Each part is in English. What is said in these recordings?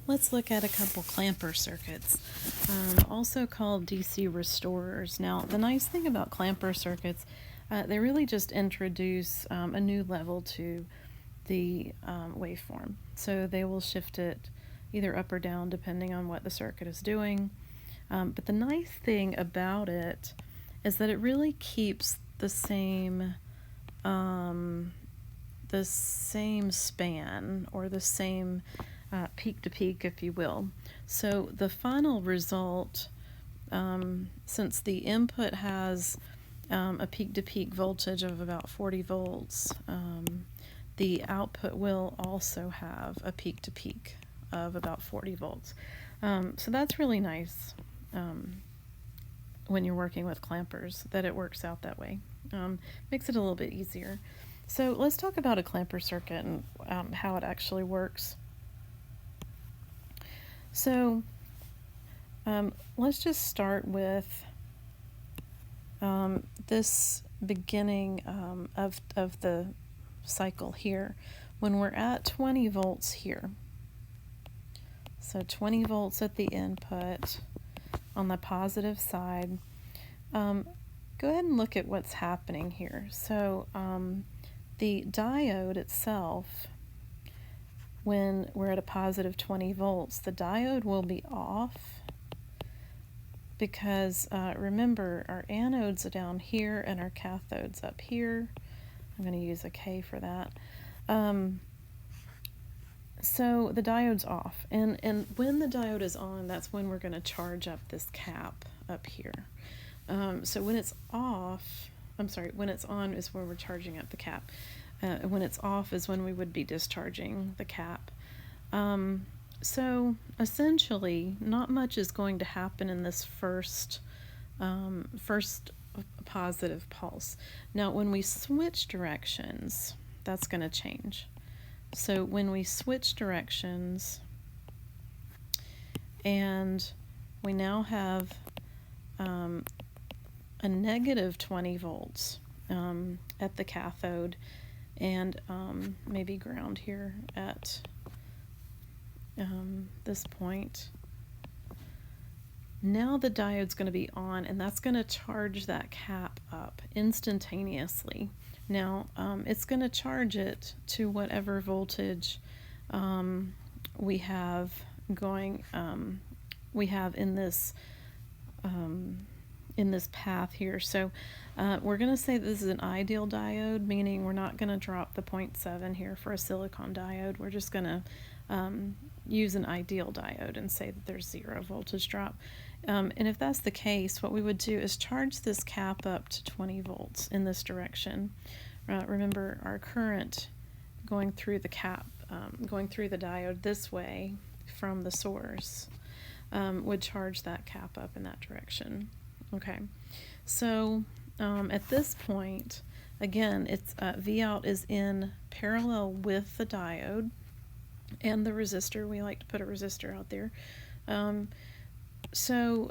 Let's look at a couple clamper circuits, also called DC restorers. Now, the nice thing about clamper circuits, they really just introduce a new level to the waveform. So they will shift it either up or down depending on what the circuit is doing. But the nice thing about it is that it really keeps the same span, or the same peak to peak, if you will. So the final result, since the input has a peak to peak voltage of about 40 volts, the output will also have a peak to peak of about 40 volts. So that's really nice when you're working with clampers, that it works out that way. Makes it a little bit easier. So let's talk about a clamper circuit and how it actually works. So let's just start with this beginning of the cycle here, when we're at 20 volts here. So 20 volts at the input on the positive side. Go ahead and look at what's happening here. So the diode itself, when we're at a positive 20 volts, the diode will be off because remember, our anodes are down here and our cathodes up here. I'm going to use a K for that. So the diode's off, and when the diode is on, that's when we're going to charge up this cap up here. So when it's off, when it's on is where we're charging up the cap. When it's off is when we would be discharging the cap. So essentially, not much is going to happen in this first positive pulse. Now, when we switch directions, that's going to change. So when we switch directions, and we now have a negative 20 volts at the cathode, and maybe ground here at this point. Now the diode's going to be on, and that's going to charge that cap up instantaneously. Now it's going to charge it to whatever voltage we have going. We have in this path here. So we're going to say this is an ideal diode, meaning we're not going to drop the 0.7 here for a silicon diode. We're just going to use an ideal diode and say that there's 0 voltage drop. And if that's the case, what we would do is charge this cap up to 20 volts in this direction. Remember, our current going through the cap, going through the diode this way from the source, would charge that cap up in that direction. Okay, so at this point, again, it's Vout is in parallel with the diode and the resistor. We like to put a resistor out there. So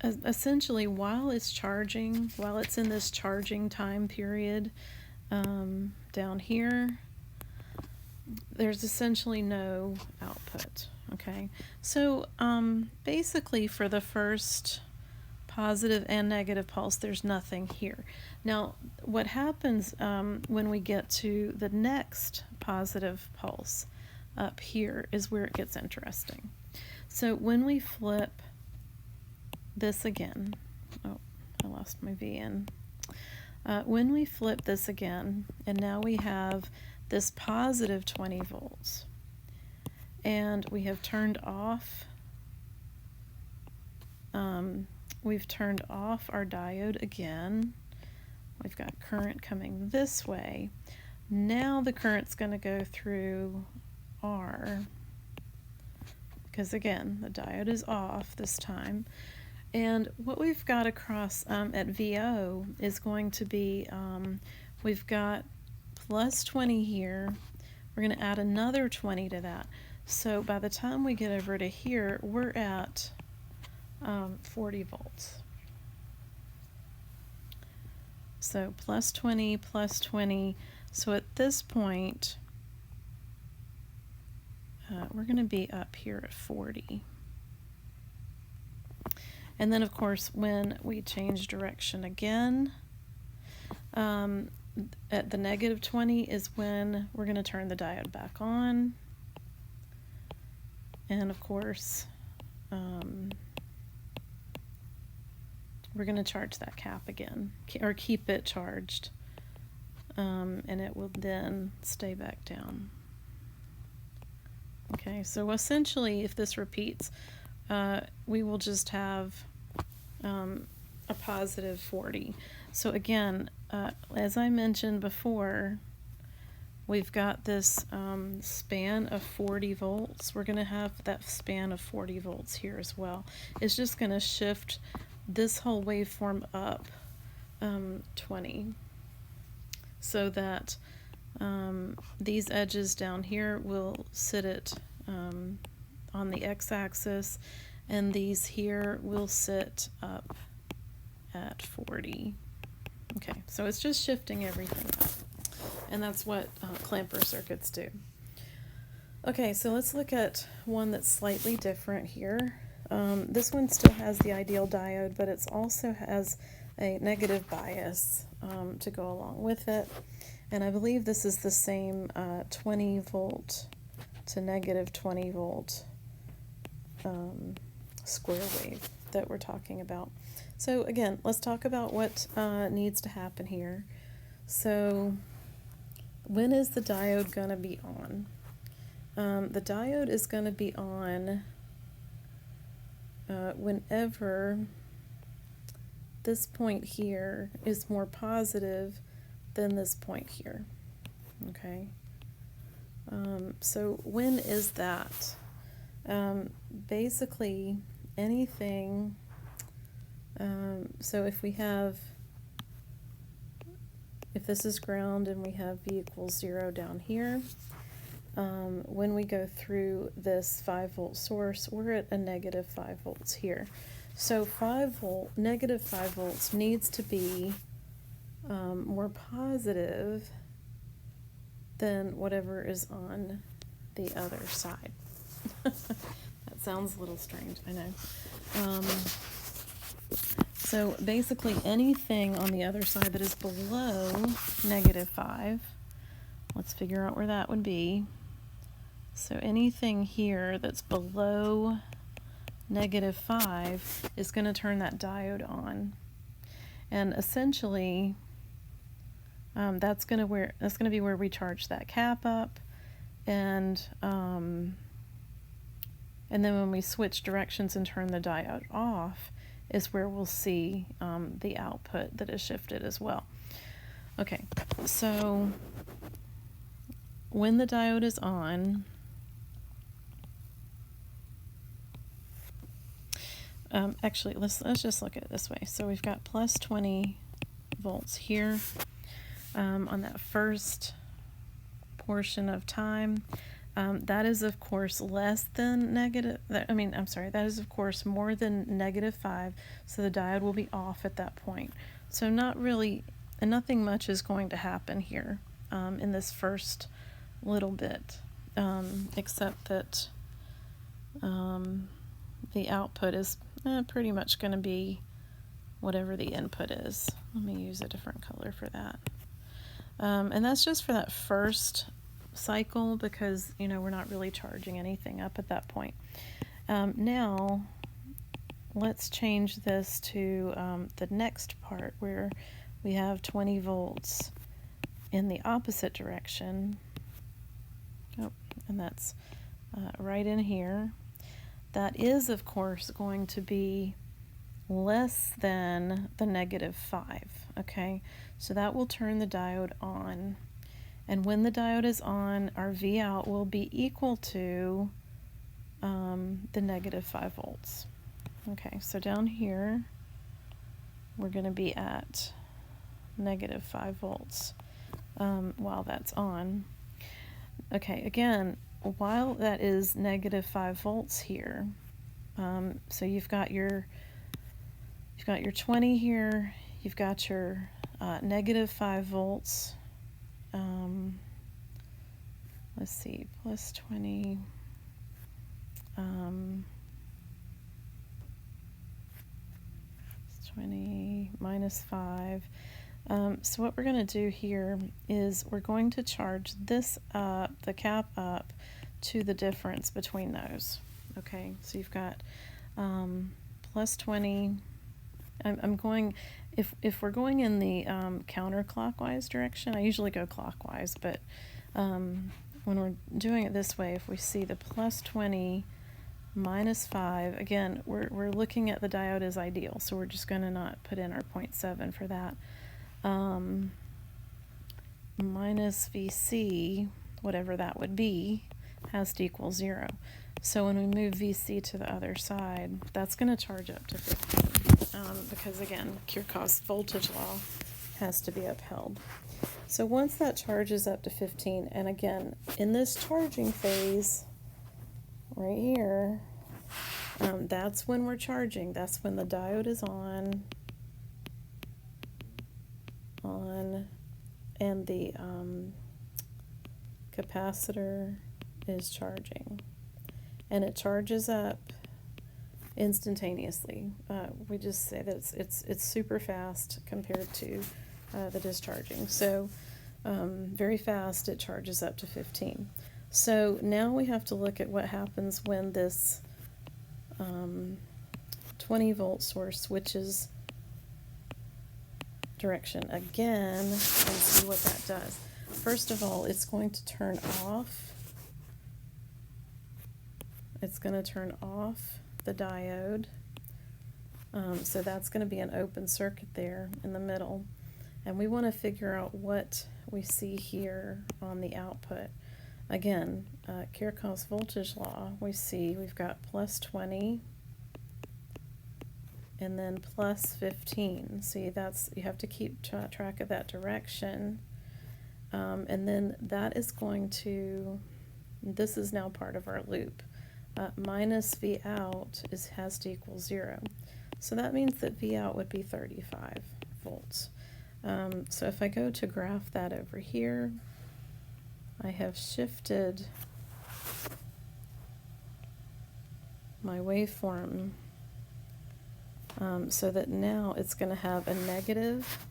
essentially, while it's charging, while it's in this charging time period down here, there's essentially no output. Okay, so basically for the first positive and negative pulse, there's nothing here. Now, what happens when we get to the next positive pulse up here is where it gets interesting. So when we flip this again, oh, I lost my VN. When we flip this again, and now we have this positive 20 volts, and we have turned off we've turned off our diode again. We've got current coming this way. Now the current's going to go through R, because again, the diode is off this time. And what we've got across at VO is going to be, we've got plus 20 here. We're going to add another 20 to that. So by the time we get over to here, we're at 40 volts. So plus 20, plus 20. So at this point, we're going to be up here at 40. And then, of course, when we change direction again, at the negative 20 is when we're going to turn the diode back on. And, of course, we're going to charge that cap again, or keep it charged, and it will then stay back down. Okay, so essentially, if this repeats, we will just have a positive 40. So again, as I mentioned before, we've got this span of 40 volts. We're going to have that span of 40 volts here as well. It's just going to shift this whole waveform up 20, so that these edges down here will sit at on the x-axis, and these here will sit up at 40. Okay, so it's just shifting everything up, and that's what clamper circuits do. Okay, so let's look at one that's slightly different here. This one still has the ideal diode, but it also has a negative bias to go along with it. And I believe this is the same 20 volt to negative 20 volt square wave that we're talking about. So again, let's talk about what needs to happen here. So when is the diode going to be on? The diode is going to be on whenever this point here is more positive than this point here. Okay. So when is that? Basically anything, so if this is ground and we have V equals 0 down here, when we go through this 5 volt source, we're at a negative 5 volts here. So negative 5 volts needs to be more positive than whatever is on the other side. That sounds a little strange, I know. So basically anything on the other side that is below negative 5, let's figure out where that would be. So anything here that's below negative 5 is going to turn that diode on. And essentially, that's going to be where we charge that cap up, and then when we switch directions and turn the diode off is where we'll see the output that is shifted as well. Okay, so when the diode is on, actually let's just look at it this way. So we've got plus 20 volts here on that first portion of time. That is of course less than that is of course more than negative 5, so the diode will be off at that point. So nothing much is going to happen here in this first little bit, except that the output is pretty much going to be whatever the input is. Let me use a different color for that. And that's just for that first cycle, because we're not really charging anything up at that point. Now let's change this to the next part where we have 20 volts in the opposite direction. And that's right in here. That is of course going to be less than the negative 5. Okay, so that will turn the diode on. And when the diode is on, our V out will be equal to the negative 5 volts. Okay, so down here, we're going to be at negative 5 volts while that's on. Okay, again, while that is negative 5 volts here, so you've got your 20 here, you've got your negative 5 volts. Let's see, plus 20. 20 minus 5. So what we're going to do here is we're going to charge this up, the cap up, to the difference between those. Okay, so you've got plus 20. I'm going, if we're going in the counterclockwise direction, I usually go clockwise, but when we're doing it this way, if we see the plus 20 minus 5, again, we're looking at the diode as ideal, so we're just going to not put in our 0.7 for that. Minus VC, whatever that would be, has to equal 0. So when we move VC to the other side, that's going to charge up to 15, because again, Kirchhoff's voltage law has to be upheld. So once that charges up to 15, and again, in this charging phase, right here, that's when we're charging. That's when the diode is on, and the capacitor is charging. And it charges up instantaneously. We just say that it's super fast compared to the discharging. So very fast, it charges up to 15. So now we have to look at what happens when this 20 volt source switches direction again, and see what that does. First of all, it's going to turn off. It's going to turn off the diode. So that's going to be an open circuit there in the middle. And we want to figure out what we see here on the output. Again, Kirchhoff's voltage law, we've got plus 20 and then plus 15. See, you have to keep track of that direction. And then that is going to, this is now part of our loop. Minus V out has to equal 0. So that means that V out would be 35 volts. So if I go to graph that over here, I have shifted my waveform so that now it's going to have a negative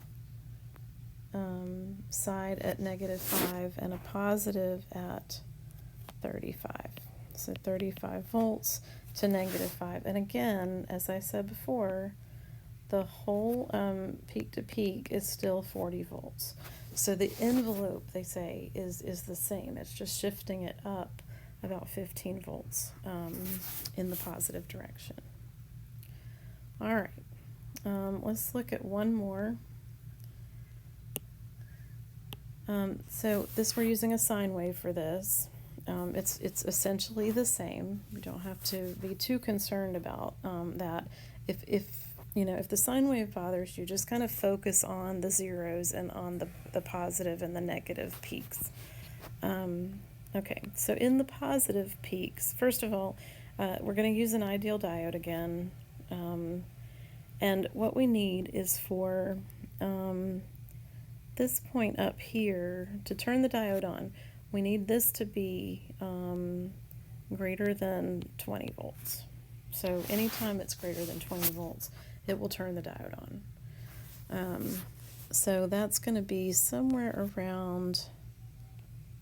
side at -5 and a positive at 35. So 35 volts to -5. And again, as I said before, the whole peak to peak is still 40 volts. So the envelope, they say, is the same. It's just shifting it up about 15 volts in the positive direction. All right, let's look at one more. So we're using a sine wave for this. It's essentially the same. You don't have to be too concerned about that. If the sine wave bothers you, just kind of focus on the zeros and on the positive and the negative peaks. Okay, so in the positive peaks, first of all, we're going to use an ideal diode again. And what we need is for this point up here, to turn the diode on, we need this to be greater than 20 volts. So anytime it's greater than 20 volts, it will turn the diode on. So that's going to be somewhere around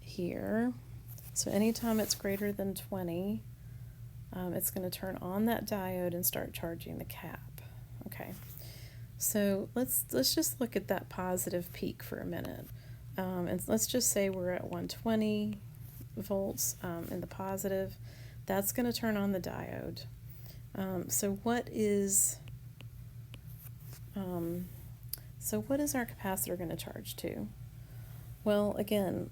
here. So anytime it's greater than 20, it's going to turn on that diode and start charging the cap. Okay, so let's just look at that positive peak for a minute. And let's just say we're at 120 volts in the positive. That's going to turn on the diode. So what is our capacitor going to charge to? Well, again,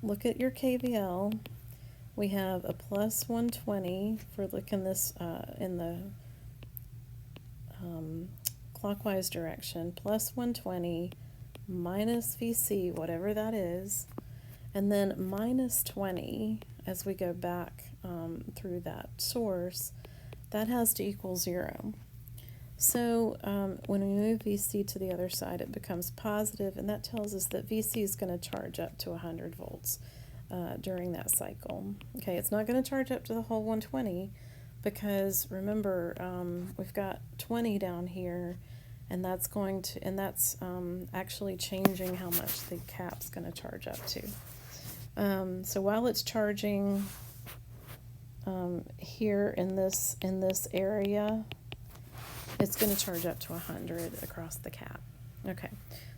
look at your KVL. We have a plus 120 for looking this in the clockwise direction, plus 120 minus VC, whatever that is, and then minus 20 as we go back through that source. That has to equal 0. So when we move VC to the other side, it becomes positive, and that tells us that VC is going to charge up to 100 volts. during that cycle. Okay, it's not going to charge up to the whole 120 because remember we've got 20 down here, and that's actually changing how much the cap's going to charge up to. So while it's charging here in this area, it's going to charge up to 100 across the cap. Okay,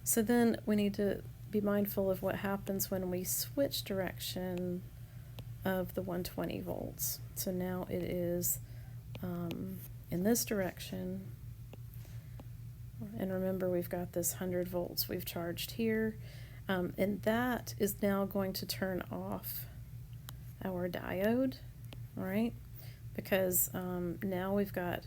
so then we need to be mindful of what happens when we switch direction of the 120 volts. So now it is in this direction, and remember we've got this 100 volts we've charged here, and that is now going to turn off our diode, right? Because now we've got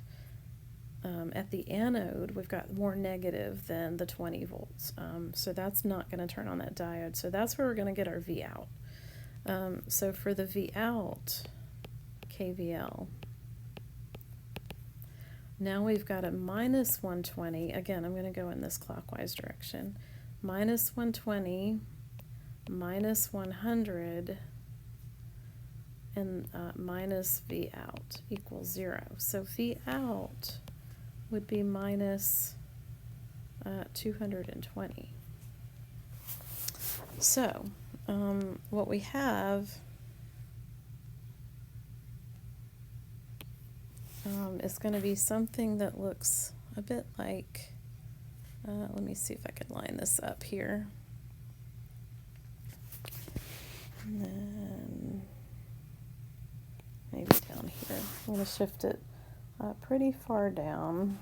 at the anode, we've got more negative than the 20 volts. So that's not going to turn on that diode. So that's where we're going to get our V out. So for the V out, KVL, now we've got a minus 120. Again, I'm going to go in this clockwise direction. Minus 120, minus 100, and minus V out equals 0. So V out would be minus 220. So what we have is going to be something that looks a bit like, let me see if I can line this up here. And then maybe down here. I'm going to shift it pretty far down.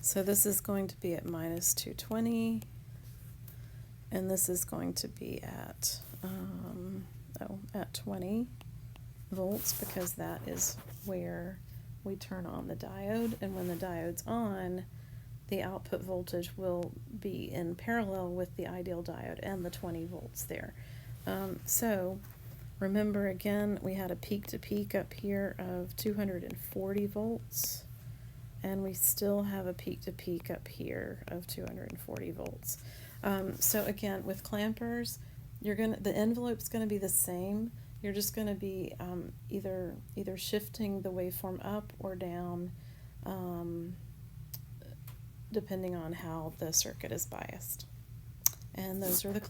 So this is going to be at minus 220, and this is going to be at at 20 volts, because that is where we turn on the diode, and when the diode's on, the output voltage will be in parallel with the ideal diode and the 20 volts there. So remember again, we had a peak to peak up here of 240 volts, and we still have a peak to peak up here of 240 volts. So again, with clampers, the envelope's going to be the same. You're just going to be either shifting the waveform up or down, depending on how the circuit is biased. And those are the